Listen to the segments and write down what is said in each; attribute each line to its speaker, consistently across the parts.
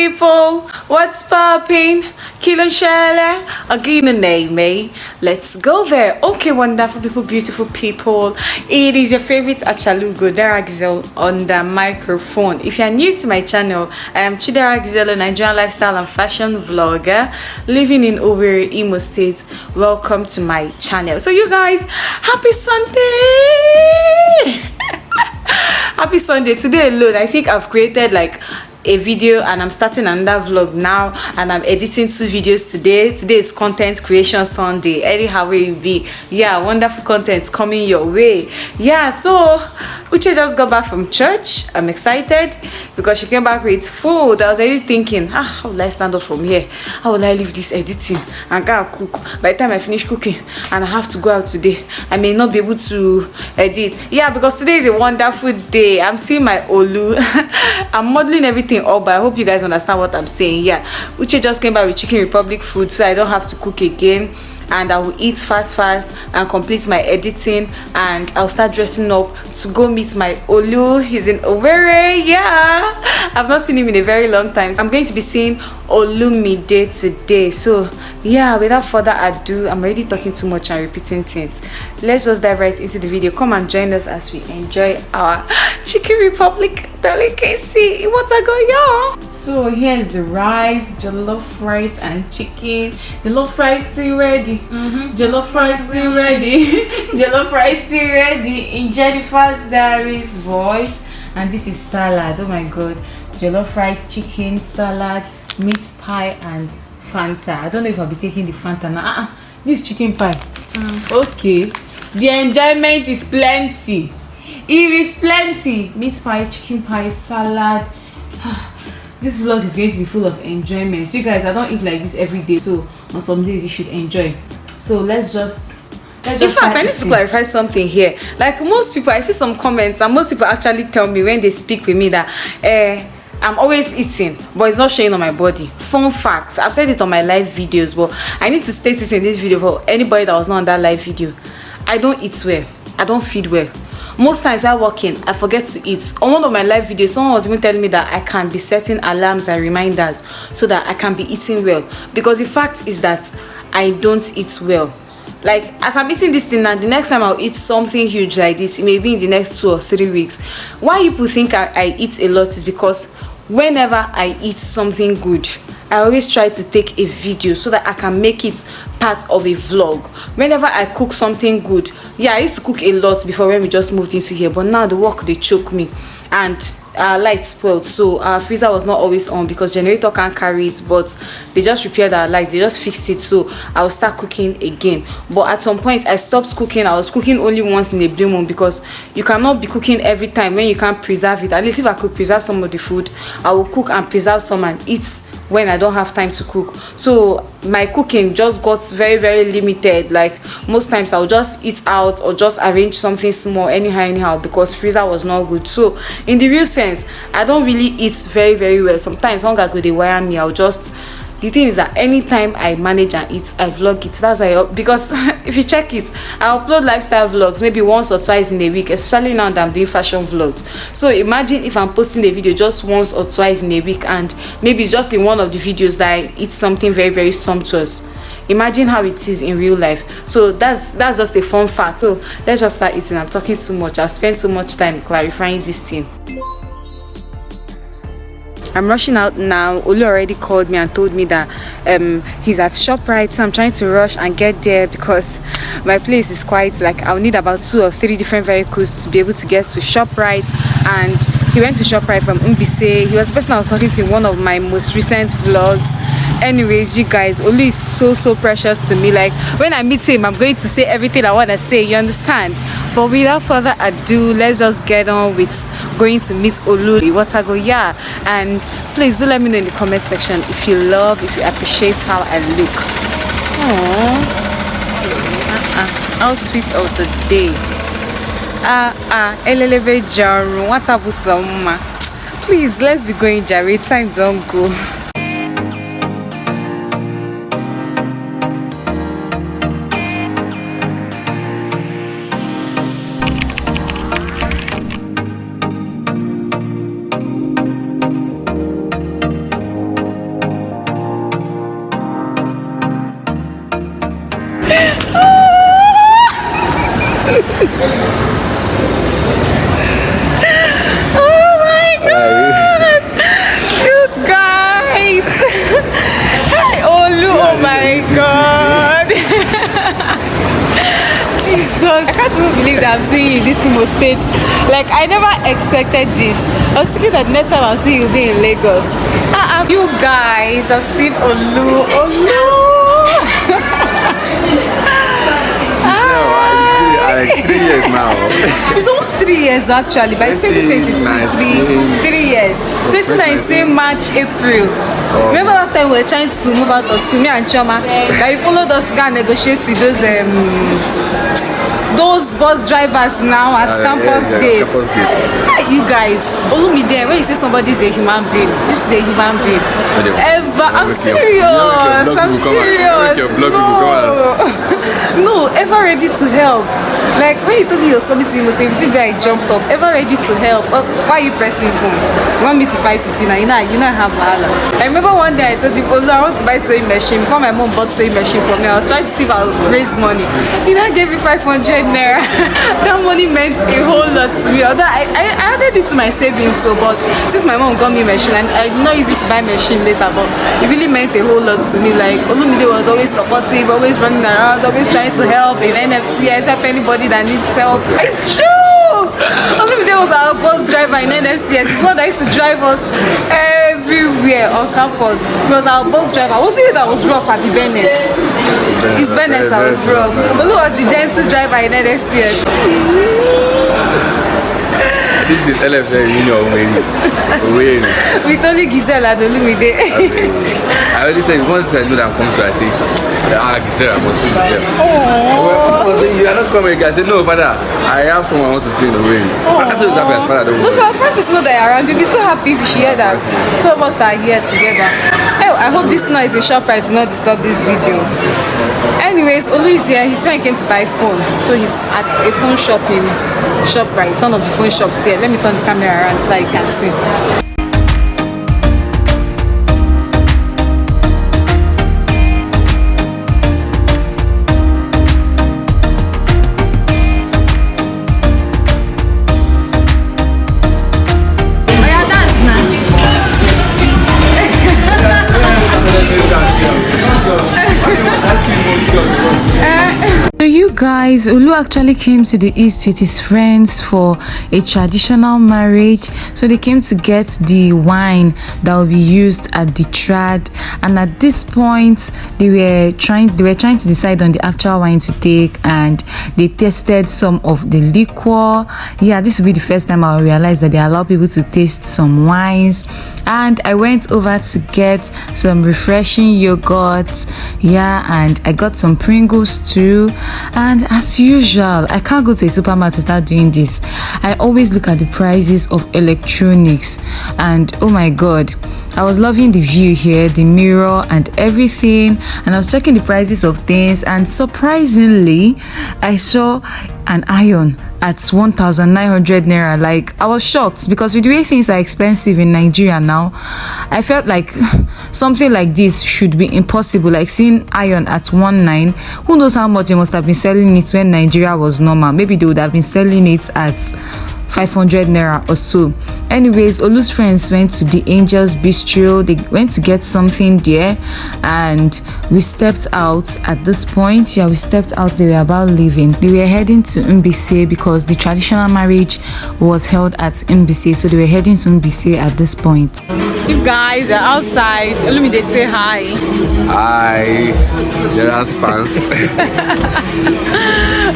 Speaker 1: people, what's popping? Kilo Shele, again name me. Let's go there. Okay, wonderful people, beautiful people. It is your favorite Achalugo, Chidera Giselle on the microphone. If you are new to my channel, I am Chidera Giselle, a Nigerian lifestyle and fashion vlogger living in Owerri, Imo State. Welcome to my channel. So you guys, happy Sunday! Happy Sunday. Today alone, I think I've created like a video and I'm starting another vlog now, and I'm editing 2 videos today. Today is content creation Sunday. Anyhow it will be, yeah, wonderful content coming your way. Yeah, so Uche just got back from church. I'm excited because she came back with food. I was already thinking, how will I stand up from here? How will I leave this editing and go and cook? By the time I finish cooking and I have to go out today, I may not be able to edit. Yeah, because today is a wonderful day. I'm seeing my Olu. I'm modeling everything up, but I hope you guys understand what I'm saying. Yeah, Uche just came back with Chicken Republic food, so I don't have to cook again, and I will eat fast and complete my editing, and I'll start dressing up to go meet my Olu. He's in Owerri. Yeah, I've not seen him in a very long time. I'm going to be seeing Olumide today. So yeah, without further ado, I'm already talking too much and repeating things. Let's just dive right into the video. Come and join us as we enjoy our Chicken Republic delicacy. What I got, y'all? So here's the rice, jollof rice and chicken. Jollof rice still ready. Jollof rice still ready. Jollof rice still ready in Jennifer's Diaries voice. And this is salad. Oh my god. Jollof rice, chicken, salad, meat pie and Fanta. I don't know if I'll be taking the Fanta now. This chicken pie. Okay. The enjoyment is plenty. It is plenty. Meat pie, chicken pie, salad. This vlog is going to be full of enjoyment. You guys, I don't eat like this every day, so on some days you should enjoy. So let's just in fact, I need to clarify something here. Like most people, I see some comments and most people actually tell me when they speak with me that I'm always eating, but it's not showing on my body. Fun fact, I've said it on my live videos, but I need to state it in this video for anybody that was not on that live video. I don't eat well. I don't feed well. Most times while working, I forget to eat. On one of my live videos, someone was even telling me that I can be setting alarms and reminders so that I can be eating well. Because the fact is that I don't eat well. Like, as I'm eating this thing now, the next time I'll eat something huge like this, it may be in the next 2 or 3 weeks. Why people think I eat a lot is because whenever I eat something good, I always try to take a video so that I can make it part of a vlog. Whenever I cook something good, yeah, I used to cook a lot before when we just moved into here, but now the work, they choke me and our light spoiled, so our freezer was not always on because generator can't carry it, but they just repaired our light, they just fixed it, so I will start cooking again. But at some point I stopped cooking. I was cooking only once in a blue moon because you cannot be cooking every time when you can't preserve it. At least if I could preserve some of the food, I will cook and preserve some and eat when I don't have time to cook. So my cooking just got very limited. Like most times I'll just eat out or just arrange something small anyhow because freezer was not good. So in the real sense, I don't really eat very well. Sometimes hunger go dey wire me. I'll just, the thing is that anytime I manage and eat, I vlog it. That's why because if you check it, I upload lifestyle vlogs maybe once or twice in a week, especially now that I'm doing fashion vlogs. So imagine if I'm posting a video just once or twice in a week, and maybe it's just in one of the videos that I eat something very sumptuous. Imagine how it is in real life. So that's just a fun fact. So let's just start eating. I'm talking too much. I've spent so much time clarifying this thing. I'm rushing out now. Olu already called me and told me that he's at ShopRite, so I'm trying to rush and get there because my place is quite, like, I'll need about 2 or 3 different vehicles to be able to get to ShopRite. And he went to ShopRite from Umbise. He was the person I was talking to in one of my most recent vlogs. Anyways, you guys, Olu is so precious to me. Like, when I meet him, I'm going to say everything I want to say, you understand? But without further ado, let's just get on with going to meet Olu. What I go, yeah. And please do let me know in the comment section if you appreciate how I look. Outfit of the day. Elelebe Jaru. What about some? Please, let's be going, Jerry. Time don't go. Oh my God! You guys! Hi, Olu! Oh my God! Jesus, I can't even believe that I'm seeing you in this Imo state. Like, I never expected this. I was thinking that next time I'll see you be in Lagos. You guys, I've seen Olu.
Speaker 2: Like 3 years now.
Speaker 1: It's almost 3 years actually. By 2023, 3 years. 2019 March, April. Remember that time we were trying to move out of school, me and Choma. Like, you followed us to negotiate with those bus drivers now at campus gate. You guys, Olumide, when you say somebody is a human being, this is a human being. I'm serious. I'm serious. No, ever ready to help. Like, when you told me you was coming to Imo State, you see where I jumped up. Ever ready to help. Why are you pressing phone? You want me to fight with you now? You know I have wahala. I remember one day I told you, I want to buy sewing machine. Before my mom bought sewing machine for me, I was trying to see if I'll raise money. You know, I gave me 500 naira. That money meant a whole lot to me. Although I added it to my savings, so but since my mom got me machine, and I did not use it to buy machine later, but it really meant a whole lot to me. Like, Olumide was always supportive, always running around, always trying to help in NFCS, help anybody that needs help. It's true! Olumide was our bus driver in NFCS. He's one that used to drive us everywhere on campus. He was our bus driver. Was it that was rough at the Bennett? It's Bennett that was rough. Olu was the gentle driver in NFCS.
Speaker 2: This is LFC Union Wayne.
Speaker 1: With only Giselle and Olumide.
Speaker 2: I already said, once I know that I'm coming to, I say, Giselle, I must see Giselle. People say, you are not coming again. I said, no, father, I have someone I want to see in the way. That's what happened as father.
Speaker 1: Those who are friends know that you're around. You'll be so happy if you hear that two of us are here together. Oh, I hope this noise is ShopRite to not disturb this video. Anyways, Olu is here. His friend came to buy a phone, so he's at a phone shop in ShopRite, one of the phone shops here. Let me turn the camera around so that you can see. So you guys, Olu actually came to the east with his friends for a traditional marriage. So they came to get the wine that will be used at the trad, and at this point they were trying to decide on the actual wine to take, and they tested some of the liquor. Yeah, this will be the first time I realized that they allow people to taste some wines. And I went over to get some refreshing yogurt, yeah, and I got some Pringles too. And as usual, I can't go to a supermarket without doing this. I always look at the prices of electronics, and oh my god, I was loving the view here, the mirror and everything, and I was checking the prices of things, and surprisingly I saw an iron at 1,900 naira. Like, I was shocked because with the way things are expensive in Nigeria now, I felt like something like this should be impossible. Like seeing iron at 19, who knows how much they must have been selling it when Nigeria was normal. Maybe they would have been selling it at 500 naira or so. Anyways, Olu's friends went to the Angels Bistro. They went to get something there, and we stepped out at this point. Yeah, we stepped out. They were about leaving. They were heading to Mbise because the traditional marriage was held at Mbise, so they were heading to Mbise at this point. You guys are outside. Olumide, say hi.
Speaker 2: Hi, Chidera's fans.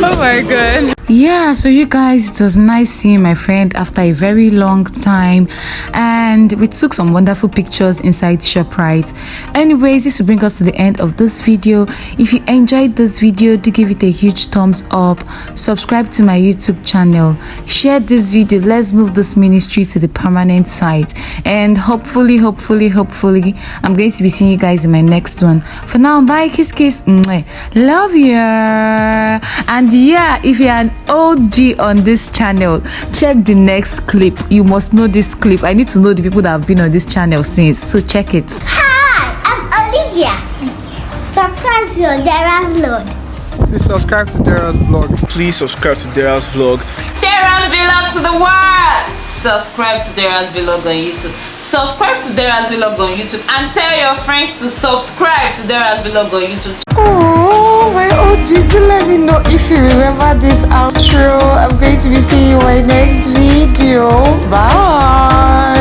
Speaker 1: Oh my god.
Speaker 3: Yeah, so you guys, it was nice seeing my friend after a very long time, and we took some wonderful pictures inside ShopRite. Anyways, this will bring us to the end of this video. If you enjoyed this video, do give it a huge thumbs up, subscribe to my YouTube channel, share this video. Let's move this ministry to the permanent site, and hopefully I'm going to be seeing you guys in my next one. For now, bye, kiss, love you. And yeah, if you're an OG on this channel, check the next clip. You must know this clip. I need to know the people that have been on this channel since, so check it.
Speaker 4: Hi, I'm Olivia. Surprise your Chidera Lord. Please subscribe to Dera's vlog.
Speaker 5: Please subscribe to Dera's vlog.
Speaker 1: Dera's vlog to the world. Subscribe to Dera's vlog on YouTube. Subscribe to Dera's vlog on YouTube and tell your friends to subscribe to Dera's vlog on YouTube.
Speaker 3: Oh my OGs, let me know if you remember this outro. I'm going to be seeing you in my next video. Bye.